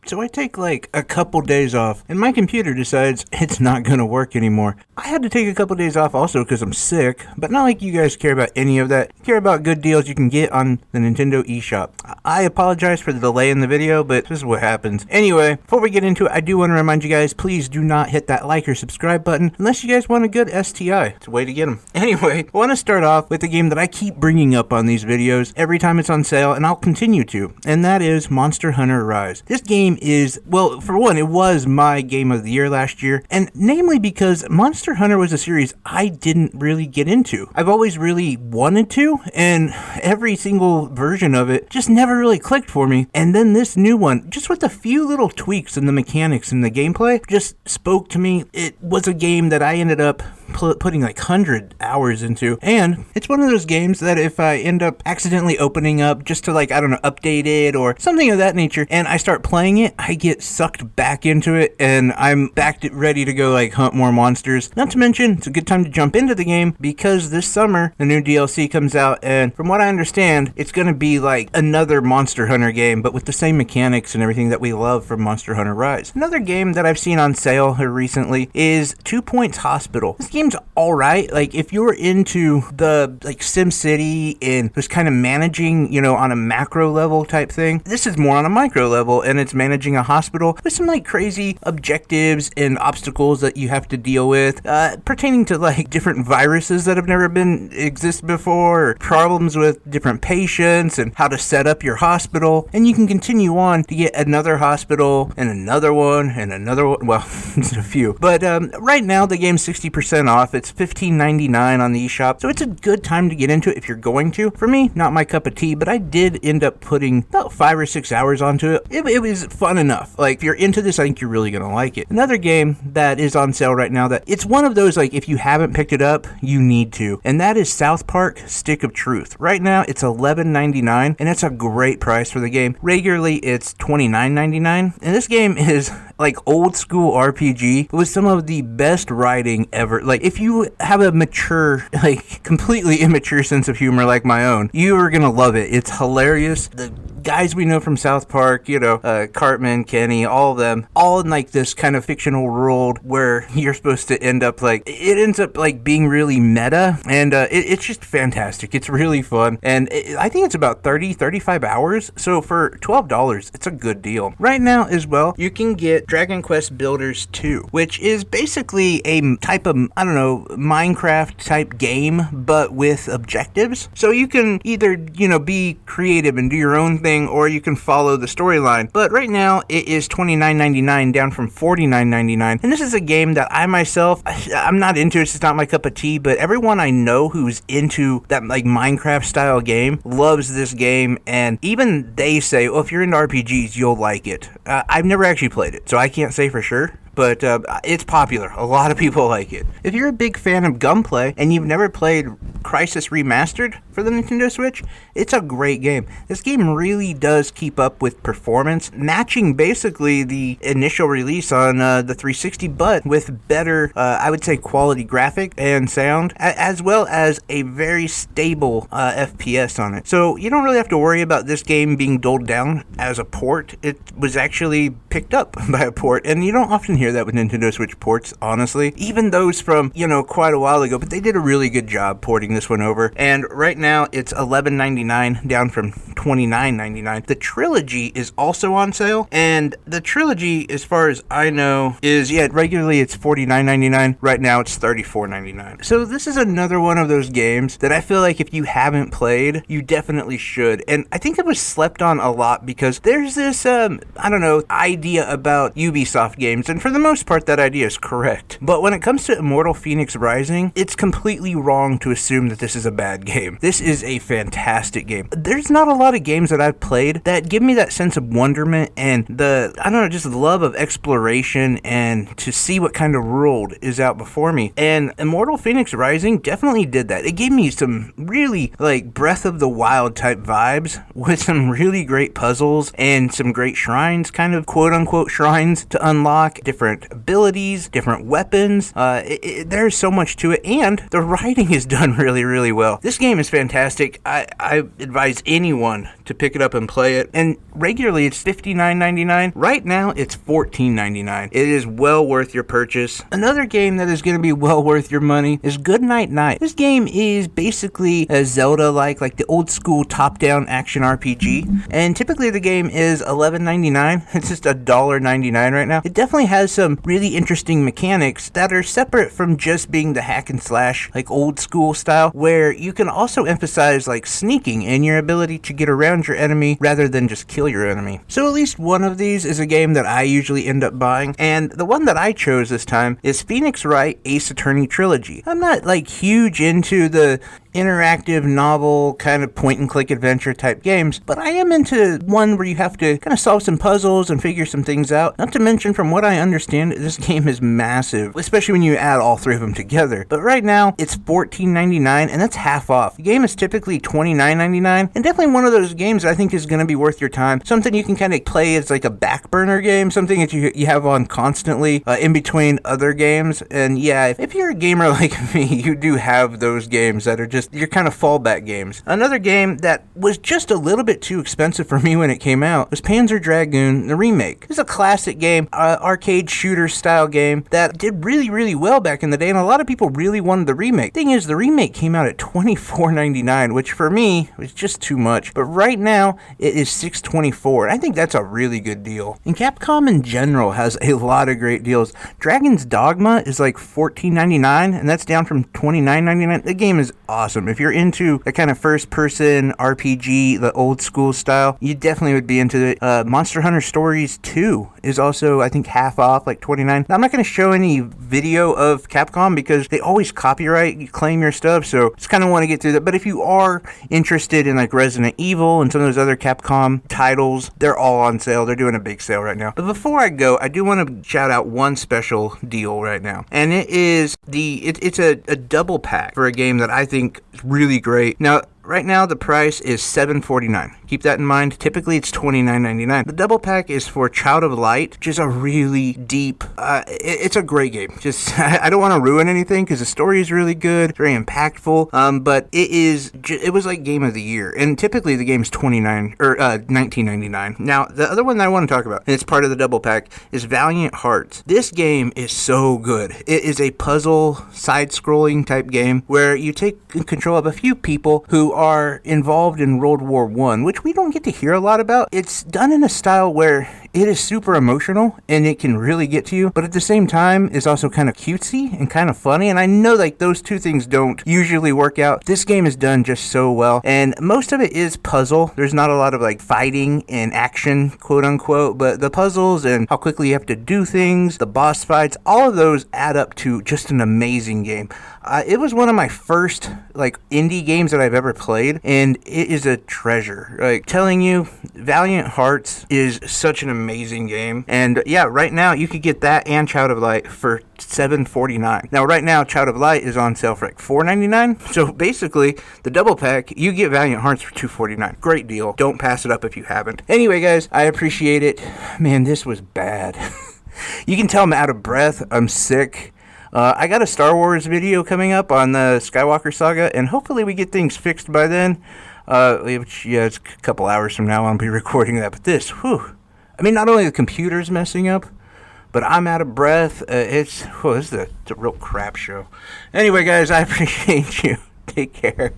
So I take like a couple days off, and my computer decides it's not going to work anymore. I had to take a couple days off also because I'm sick, but not like you guys care about any of that. You care about good deals you can get on the Nintendo eShop. I apologize for the delay in the video, but this is what happens. Anyway, before we get into it, I do want to remind you guys, please do not hit that like or subscribe button unless you guys want a good STI. It's a way to get them. Anyway, I want to start off with the game that I keep bringing up on these videos every time it's on sale, and I'll continue to, and that is Monster Hunter Rise. This game is, well, for one, it was my game of the year last year, and namely because Monster Hunter was a series I didn't really get into. I've always really wanted to, and every single version of it just never really clicked for me. And then this new one, just with a few little tweaks in the mechanics and the gameplay, just spoke to me. It was a game that I ended up putting like 100 hours into, and it's one of those games that if I end up accidentally opening up just to, like, I don't know, update it or something of that nature, and I start playing it, I get sucked back into it, and I'm back ready to go like hunt more monsters. Not to mention, it's a good time to jump into the game because this summer the new DLC comes out, and from what I understand, it's going to be like another Monster Hunter game, but with the same mechanics and everything that we love from Monster Hunter Rise. Another game that I've seen on sale here recently is 2 Points Hospital. This game's alright. Like, if you're into the like SimCity and just kind of managing, you know, on a macro level type thing, this is more on a micro level, and it's managing a hospital with some like crazy objectives and obstacles that you have to deal with, pertaining to like different viruses that have never been exist before, or problems with different patients and how to set up your hospital. And you can continue on to get another hospital and another one and another one. Well, it's a few, but right now the game's 60% off. It's $15.99 on the eShop, so it's a good time to get into it if you're going to. For me, not my cup of tea, but I did end up putting about 5 or 6 hours onto it. It was fun enough. Like, if you're into this, I think you're really gonna like it. Another game that is on sale right now, that it's one of those, like, if you haven't picked it up, you need to, and that is South Park Stick of Truth. Right now, it's $11.99, and it's a great price for the game. Regularly, it's $29.99, and this game is like old school RPG with some of the best writing ever. Like, if you have a mature, like completely immature sense of humor like my own, you are gonna love it. It's hilarious. The guys we know from South Park, you know, Cartman, Kenny, all of them, all in like this kind of fictional world where you're supposed to end up like, it ends up like being really meta, and it's just fantastic. It's really fun, and I think it's about 35 hours, so for $12, it's a good deal. Right now as well, you can get Dragon Quest Builders 2, which is basically a type of, I don't know, Minecraft type game, but with objectives. So you can either, you know, be creative and do your own thing, or you can follow the storyline. But right now it is $29.99 down from $49.99, and this is a game that I myself, I'm not into. It's just not my cup of tea, but everyone I know who's into that like Minecraft style game loves this game, and even they say, oh, if you're into RPGs, you'll like it. I've never actually played it, so I can't say for sure, but it's popular. A lot of people like it. If you're a big fan of gunplay and you've never played Crysis Remastered for the Nintendo Switch, it's a great game. This game really does keep up with performance, matching basically the initial release on the 360, but with better, I would say, quality graphic and sound, as well as a very stable FPS on it. So you don't really have to worry about this game being doled down as a port. It was actually picked up by a port, and you don't often hear that with Nintendo Switch ports, honestly. Even those from, you know, quite a while ago, but they did a really good job porting this one over. And right now it's $11.99 down from $29.99. The trilogy is also on sale, and the trilogy, as far as I know, is, yeah, regularly it's $49.99. Right now it's $34.99. So this is another one of those games that I feel like if you haven't played, you definitely should. And I think it was slept on a lot because there's this, I don't know, idea about Ubisoft games, and for the most part that idea is correct. But when it comes to Immortal Phoenix Rising, it's completely wrong to assume that this is a bad game. This is a fantastic game. There's not a lot of games that I've played that give me that sense of wonderment and the, I don't know, just the love of exploration and to see what kind of world is out before me. And Immortal Phoenix Rising definitely did that. It gave me some really like Breath of the Wild type vibes with some really great puzzles and some great shrines, kind of quote unquote shrines to unlock, different different abilities, different weapons. There's so much to it, and the writing is done really, really well. This game is fantastic. I advise anyone to pick it up and play it, and regularly it's $59.99. Right now it's $14.99. It is well worth your purchase. Another game that is going to be well worth your money is Goodnight Night. This game is basically a Zelda-like, like the old school top-down action RPG, and typically the game is $11.99. It's just $1.99 right now. It definitely has some really interesting mechanics that are separate from just being the hack and slash, like old school style, where you can also emphasize like sneaking and your ability to get around your enemy rather than just kill your enemy. So at least one of these is a game that I usually end up buying, and the one that I chose this time is Phoenix Wright Ace Attorney Trilogy. I'm not like huge into the interactive novel kind of point and click adventure type games, but I am into one where you have to kind of solve some puzzles and figure some things out. Not to mention, from what I understand, this game is massive, especially when you add all three of them together. But right now it's $14.99, and that's half off. The game is typically $29.99, and definitely one of those games I think is going to be worth your time. Something you can kind of play as like a back burner game, something that you have on constantly in between other games. And yeah, if you're a gamer like me, you do have those games that are just your kind of fallback games. Another game that was just a little bit too expensive for me when it came out was Panzer Dragoon, the remake. It's a classic game, arcade shooter style game that did really, really well back in the day, and a lot of people really wanted the remake. Thing is, the remake came out at $24.99, which for me was just too much, but right now it is $6.24, and I think that's a really good deal. And Capcom in general has a lot of great deals. Dragon's Dogma is like $14.99, and that's down from $29.99. The game is awesome. If you're into a kind of first-person RPG, the old-school style, you definitely would be into it. Monster Hunter Stories 2 is also, I think, half off, like $29. Now, I'm not going to show any video of Capcom because they always copyright claim your stuff, so just kind of want to get through that. But if you are interested in like Resident Evil and some of those other Capcom titles, they're all on sale. They're doing a big sale right now. But before I go, I do want to shout out one special deal right now, and it is it's a double pack for a game that I think is really great. Now, right now, the price is $7.49. Keep that in mind. Typically, it's $29.99. The double pack is for Child of Light, which is a really deep, it's a great game. Just, I don't want to ruin anything because the story is really good, very impactful, but it was like Game of the Year. And typically, the game's $19.99. Now, the other one that I want to talk about, and it's part of the double pack, is Valiant Hearts. This game is so good. It is a puzzle, side-scrolling type game where you take control of a few people who are involved in World War I, which we don't get to hear a lot about. It's done in a style where it is super emotional and it can really get to you, but at the same time is also kind of cutesy and kind of funny. And I know like those two things don't usually work out. This game is done just so well, and most of it is puzzle. There's not a lot of like fighting and action, quote unquote, but the puzzles and how quickly you have to do things, the boss fights, all of those add up to just an amazing game. It was one of my first like indie games that I've ever played, and it is a treasure. Like telling you, Valiant Hearts is such an amazing game. And yeah, right now you could get that and Child of Light for $7.49. Now right now Child of Light is on sale for like $4.99. So basically the double pack, you get Valiant Hearts for $2.49. Great deal. Don't pass it up if you haven't. Anyway guys, I appreciate it. Man, this was bad. You can tell I'm out of breath. I'm sick. I got a Star Wars video coming up on the Skywalker saga, and hopefully we get things fixed by then. Which, yeah, it's a couple hours from now I'll be recording that. But this, whew. I mean, not only the computer's messing up, but I'm out of breath. This is a real crap show. Anyway, guys, I appreciate you. Take care.